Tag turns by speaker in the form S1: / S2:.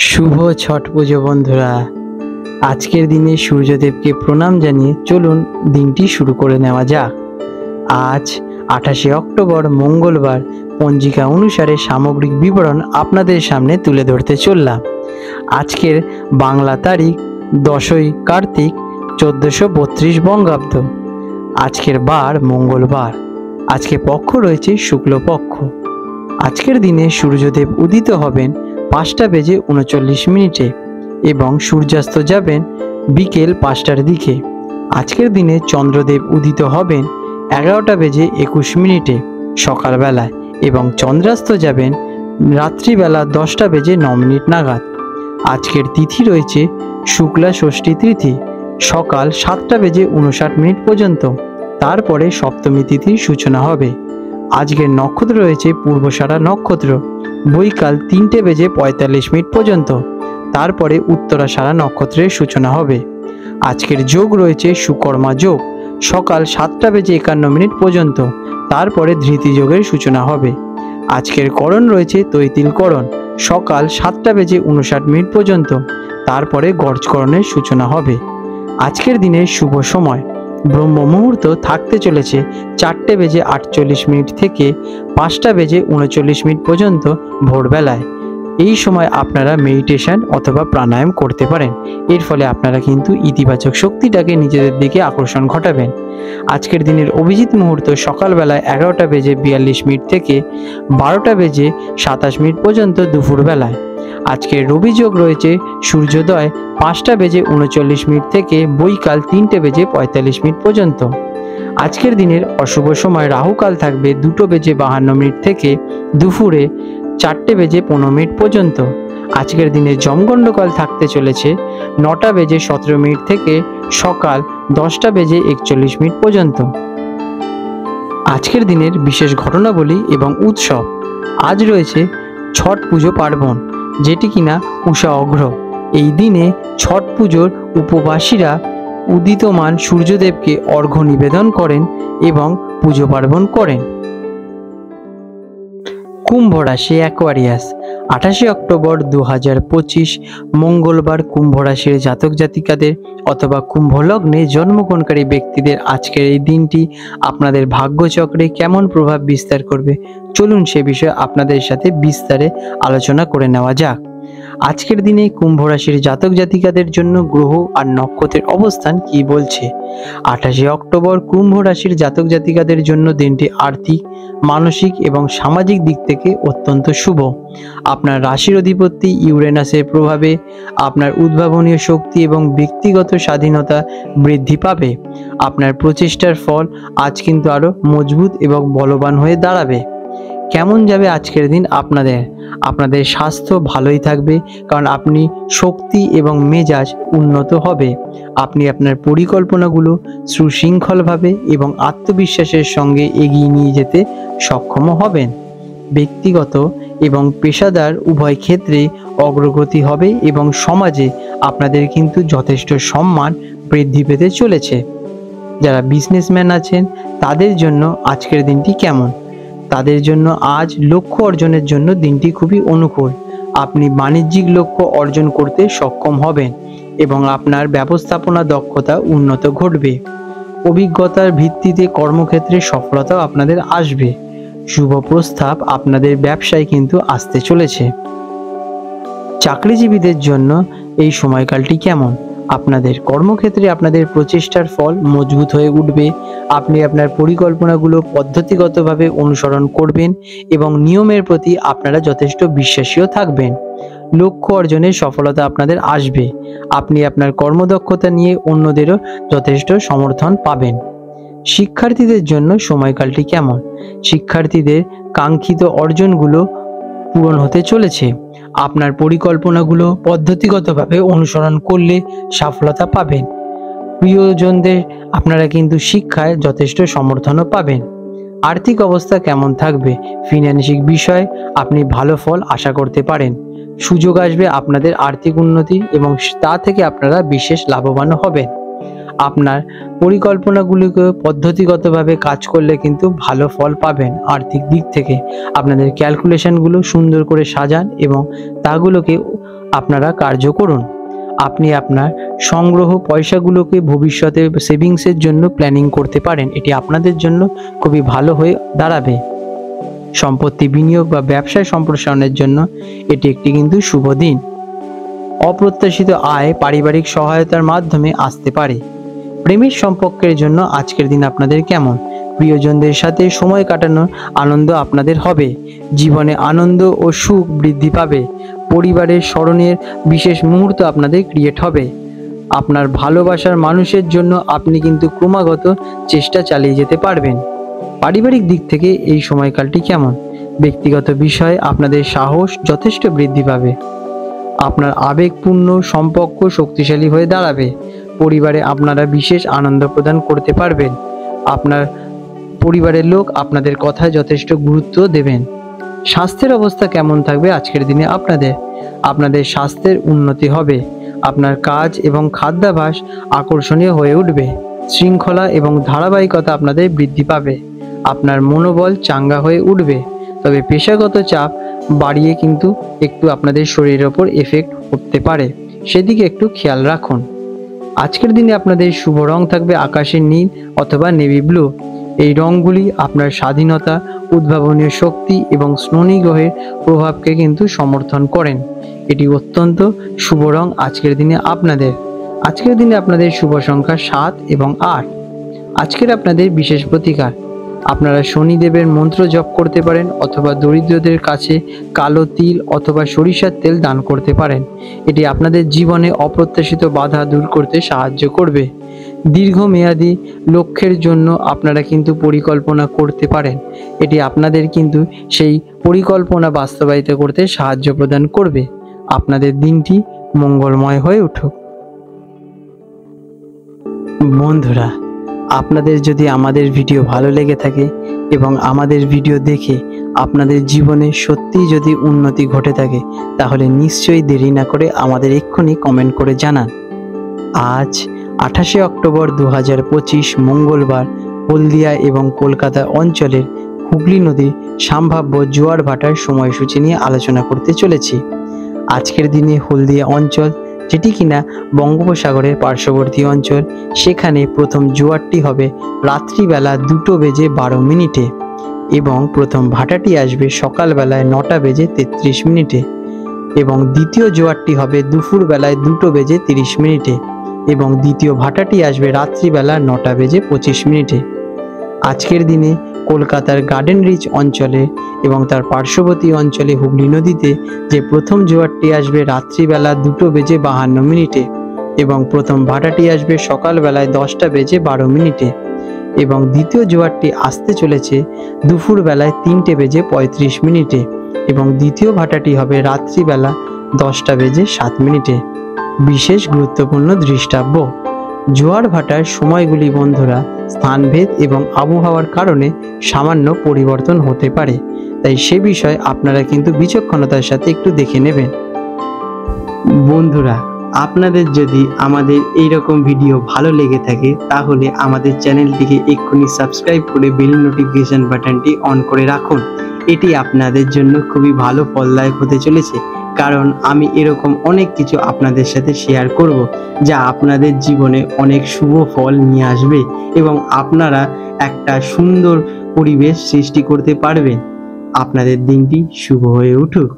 S1: শুভ ছট পুজো বন্ধুরা। আজকের দিনে সূর্যদেবকে প্রণাম জানিয়ে চলুন দিনটি শুরু করে নেওয়া যাক। আজ 28শে অক্টোবর মঙ্গলবার। পঞ্জিকা অনুসারে সামগ্রিক বিবরণ আপনাদের সামনে তুলে ধরতে চললাম। আজকের বাংলা তারিখ 10ই কার্তিক 1432 বঙ্গাব্দ। আজকের বার মঙ্গলবার। আজকে পক্ষ রয়েছে শুক্লপক্ষ। আজকের দিনে সূর্যদেব উদিত হবেন 5:39 এবং সূর্যাস্ত যাবেন বিকেল 5টার দিকে। আজকের দিনে চন্দ্রদেব উদিত হবেন 11:21 সকালবেলায় এবং চন্দ্রাস্ত যাবেন রাত্রিবেলা 10:09 নাগাদ। আজকের তিথি রয়েছে শুক্লা ষষ্ঠী তিথি সকাল 7:59 পর্যন্ত। তারপরে সপ্তমী তিথির সূচনা হবে। আজকের নক্ষত্র রয়েছে পূর্বষাঢ়া নক্ষত্র বৈকাল 3:45 পর্যন্ত। তারপরে উত্তরাষাঢ়া নক্ষত্রের সূচনা হবে। আজকের যোগ রয়েছে সুকর্মা যোগ সকাল 7:51 পর্যন্ত। তারপরে ধৃতি যোগের সূচনা হবে। আজকের করণ রয়েছে তৈতিল করণ সকাল 7:59 পর্যন্ত। তারপরে গর্জকরণের সূচনা হবে। আজকের দিনের শুভ সময় ব্রহ্ম মুহূর্ত থাকতে চলেছে 4:48 থেকে 5:39 পর্যন্ত ভোরবেলায়। এই সময় আপনারা মেডিটেশন অথবা প্রাণায়াম করতে পারেন। এর ফলে আপনারা কিন্তু ইতিবাচক শক্তিটাকে নিজেদের দিকে আকর্ষণ ঘটাবেন। আজকের দিনের অভিজিৎ মুহূর্ত সকালবেলায় 11:42 থেকে 12:27 পর্যন্ত দুপুরবেলায়। আজকের রবি যোগ রয়েছে সূর্যোদয় 5:39 থেকে বৈকাল 3:45 পর্যন্ত। আজকের দিনের অশুভ সময় রাহুকাল থাকবে 2:52 থেকে দুপুরে 4:15 পর্যন্ত। আজকের দিনে যমগণ্ডকাল থাকতে চলেছে 9:17 থেকে সকাল 10:41 পর্যন্ত। আজকের দিনের বিশেষ ঘটনাবলী এবং উৎসব। আজ রয়েছে ছট পুজো পার্বণ, যেটি কিনা উষা অঘ্র। এই দিনে ছট পুজোর উপবাসীরা উদিতমান সূর্যদেবকে অর্ঘ্য নিবেদন করেন এবং পুজো পার্বণ করেন। কুম্ভ রাশি অ্যাকোয়ারিয়াস। 28শে অক্টোবর 2025 মঙ্গলবার কুম্ভ রাশির জাতক জাতিকাদের অথবা কুম্ভ লগ্নে জন্মগ্রহণকারী ব্যক্তিদের আজকের এই দিনটি আপনাদের ভাগ্যচক্রে কেমন প্রভাব বিস্তার করবে, চলুন সে বিষয়ে আপনাদের সাথে বিস্তারে আলোচনা করে নেওয়া যাক। আজকের দিনে কুম্ভ রাশির জাতক জাতিকাদের জন্য গ্রহ আর নক্ষত্রের অবস্থান কি বলছে। 28শে অক্টোবর কুম্ভ রাশির জাতক জাতিকাদের জন্য দিনটি আর্থিক, মানসিক এবং সামাজিক দিক থেকে অত্যন্ত শুভ। আপনার রাশির অধিপতি ইউরেনাসের প্রভাবে আপনার উদ্ভাবনীয় শক্তি এবং ব্যক্তিগত স্বাধীনতা বৃদ্ধি পাবে। আপনার প্রচেষ্টার ফল আজ কিন্তু আরো মজবুত এবং বলবান হয়ে দাঁড়াবে। কেমন যাবে আজকের দিন আপনাদের স্বাস্থ্য ভালোই থাকবে, কারণ আপনি শক্তি এবং মেজাজ উন্নত হবে। আপনি আপনার পরিকল্পনাগুলো সুশৃঙ্খলভাবে এবং আত্মবিশ্বাসের সঙ্গে এগিয়ে নিয়ে যেতে সক্ষম হবেন। ব্যক্তিগত এবং পেশাদার উভয় ক্ষেত্রে অগ্রগতি হবে এবং সমাজে আপনাদের কিন্তু যথেষ্ট সম্মান বৃদ্ধি পেতে চলেছে। যারা বিজনেসম্যান আছেন তাদের জন্য আজকের দিনটি কেমন? তাদের জন্য আজ লক্ষ্য অর্জনের জন্য দিনটি খুবই অনুকূল। আপনি বাণিজ্যিক লক্ষ্য অর্জন করতে সক্ষম হবেন এবং আপনার ব্যবস্থাপনা দক্ষতা উন্নত ঘটবে। অভিজ্ঞতার ভিত্তিতে কর্মক্ষেত্রে সফলতাও আপনাদের আসবে। শুভ প্রস্তাব আপনাদের ব্যবসায় কিন্তু আসতে চলেছে। চাকরিজীবীদের জন্য এই সময়কালটি কেমন? আপনাদের কর্মক্ষেত্রে আপনাদের প্রচেষ্টার ফল মজবুত হয়ে উঠবে। আপনি আপনার পরিকল্পনাগুলো পদ্ধতিগতভাবে অনুসরণ করবেন এবং নিয়মের প্রতি আপনারা যথেষ্ট বিশ্বাসীও থাকবেন। লক্ষ্য অর্জনের সফলতা আপনাদের আসবে। আপনি আপনার কর্মদক্ষতা নিয়ে অন্যদেরও যথেষ্ট সমর্থন পাবেন। শিক্ষার্থীদের জন্য সময়কালটি কেমন? শিক্ষার্থীদের কাঙ্ক্ষিত অর্জনগুলো পূরণ হতে চলেছে। আপনার পরিকল্পনাগুলো পদ্ধতিগতভাবে অনুসরণ করলে সফলতা পাবেন। প্রিয়জনদের আপনারা কিন্তু শিক্ষায় যথেষ্ট সমর্থনও পাবেন। আর্থিক অবস্থা কেমন থাকবে? ফিনান্সিক বিষয়ে আপনি ভালো ফল আশা করতে পারেন। সুযোগ আসবে আপনাদের আর্থিক উন্নতি এবং তা থেকে আপনারা বিশেষ লাভবান হবেন। আপনার পরিকল্পনাগুলিকে পদ্ধতিগতভাবে কাজ করলে কিন্তু ভালো ফল পাবেন। আর্থিক দিক থেকে আপনাদের ক্যালকুলেশনগুলো সুন্দর করে সাজান এবং তাগুলোকে আপনারা কার্য করুন। আপনি আপনার সংগ্রহ পয়সাগুলোকে ভবিষ্যতে সেভিংসের জন্য প্ল্যানিং করতে পারেন। এটি আপনাদের জন্য খুবই ভালো হয়ে দাঁড়াবে। সম্পত্তি বিনিয়োগ বা ব্যবসায় সম্প্রসারণের জন্য এটি একটি কিন্তু শুভ দিন। অপ্রত্যাশিত আয় পারিবারিক সহায়তার মাধ্যমে আসতে পারে। প্রেমের সম্পর্কের জন্য আজকের দিন আপনাদের কেমন? প্রিয়জনদের সাথে সময় কাটানোর আনন্দ আপনাদের হবে। জীবনে আনন্দ ও সুখ বৃদ্ধি পাবে। পরিবারের স্মরণের বিশেষ মুহূর্ত আপনাদের ক্রিয়েট হবে। আপনার ভালোবাসার মানুষের জন্য আপনি কিন্তু ক্রমাগত চেষ্টা চালিয়ে যেতে পারবেন। পারিবারিক দিক থেকে এই সময়কালটি কেমন? ব্যক্তিগত বিষয়ে আপনাদের সাহস যথেষ্ট বৃদ্ধি পাবে। আপনার আবেগপূর্ণ সম্পর্ক শক্তিশালী হয়ে দাঁড়াবে। পরিবারে আপনারা বিশেষ আনন্দ প্রদান করতে পারবেন। আপনার পরিবারের লোক আপনাদের কথায় যথেষ্ট গুরুত্ব দেবেন। স্বাস্থ্যের অবস্থা কেমন থাকবে আজকের দিনে আপনাদের স্বাস্থ্যের উন্নতি হবে। আপনার কাজ এবং খাদ্যাভ্যাস আকর্ষণীয় হয়ে উঠবে। শৃঙ্খলা এবং ধারাবাহিকতা আপনাদের বৃদ্ধি পাবে। আপনার মনোবল চাঙ্গা হয়ে উঠবে। তবে পেশাগত চাপ বাড়িয়ে কিন্তু একটু আপনাদের শরীরের ওপর এফেক্ট করতে পারে, সেদিকে একটু খেয়াল রাখুন। আজকের দিনে আপনাদের শুভ রং থাকবে আকাশের নীল অথবা নেভি ব্লু। এই রঙগুলি আপনার স্বাধীনতা, উদ্ভাবনীয় শক্তি এবং শনি গ্রহের প্রভাবকে কিন্তু সমর্থন করেন। এটি অত্যন্ত শুভ রং আজকের দিনে আপনাদের শুভ সংখ্যা 7 এবং 8। আজকের আপনাদের বিশেষ প্রতিকার, আপনারা শনিদেবের মন্ত্র জপ করতে পারেন অথবা দরিদ্রদের কাছে কালো তিল অথবা সরিষার তেল দান করতে পারেন। এটি আপনাদের জীবনে অপ্রত্যাশিত বাধা দূর করতে সাহায্য করবে। দীর্ঘমেয়াদী লক্ষ্যের জন্য আপনারা কিন্তু পরিকল্পনা করতে পারেন। এটি আপনাদের কিন্তু সেই পরিকল্পনা বাস্তবায়িত করতে সাহায্য প্রদান করবে। আপনাদের দিনটি মঙ্গলময় হয়ে উঠুক। বন্ধুরা, আপনাদের যদি আমাদের ভিডিও ভালো লেগে থাকে এবং আমাদের ভিডিও দেখে আপনাদের জীবনে সত্যিই যদি উন্নতি ঘটে থাকে, তাহলে নিশ্চয়ই দেরি না করে আমাদের এক্ষুনি কমেন্ট করে জানান। আজ 28 অক্টোবর 2025 মঙ্গলবার হলদিয়া এবং কলকাতা অঞ্চলের হুগলি নদীর সম্ভাব্য জোয়ার ভাটার সময়সূচি নিয়ে আলোচনা করতে চলেছি। আজকের দিনে হলদিয়া অঞ্চল, যেটি কিনা বঙ্গোপসাগরের পার্শ্ববর্তী অঞ্চল, সেখানে প্রথম জোয়ারটি হবে রাত্রিবেলা 2:12 এবং প্রথম ভাটাটি আসবে সকালবেলায় 9:33 এবং দ্বিতীয় জোয়ারটি হবে দুপুরবেলায় 2:30 এবং দ্বিতীয় ভাটাটি আসবে রাত্রিবেলা 9:25। আজকের দিনে কলকাতার গার্ডেন রিচ অঞ্চলে এবং তার পার্শ্ববর্তী অঞ্চলে হুগলি নদীতে যে প্রথম জোয়ারটি আসবে রাত্রিবেলা 2:52 এবং প্রথম ভাটাটি আসবে সকালবেলায় 10:12 এবং দ্বিতীয় জোয়ারটি আসতে চলেছে দুপুরবেলায় 3:35 এবং দ্বিতীয় ভাটাটি হবে রাত্রিবেলা 10:07। বিশেষ গুরুত্বপূর্ণ দৃষ্টাব্য, জোয়ার ভাটার সময়গুলি বন্ধুরা স্থানভেদ এবং আবহাওয়ার কারণে সামান্য পরিবর্তন হতে পারে, তাই সে বিষয়ে আপনারা কিন্তু বিচক্ষণতার সাথে একটু দেখে নেবেন। বন্ধুরা, আপনাদের যদি আমাদের এই রকম ভিডিও ভালো লেগে থাকে তাহলে আমাদের চ্যানেলটিকে এক্ষুনি সাবস্ক্রাইব করে বেল নোটিফিকেশন বাটনটি অন করে রাখুন। এটি আপনাদের জন্য খুবই ভালো ফলদায়ক হতে চলেছে, কারণ আমি এরকম অনেক কিছু আপনাদের সাথে শেয়ার করব যা আপনাদের জীবনে অনেক শুভ ফল নিয়ে আসবে এবং আপনারা একটা সুন্দর পরিবেশ সৃষ্টি করতে পারবেন। আপনাদের দিনটি শুভ হয়ে উঠুক।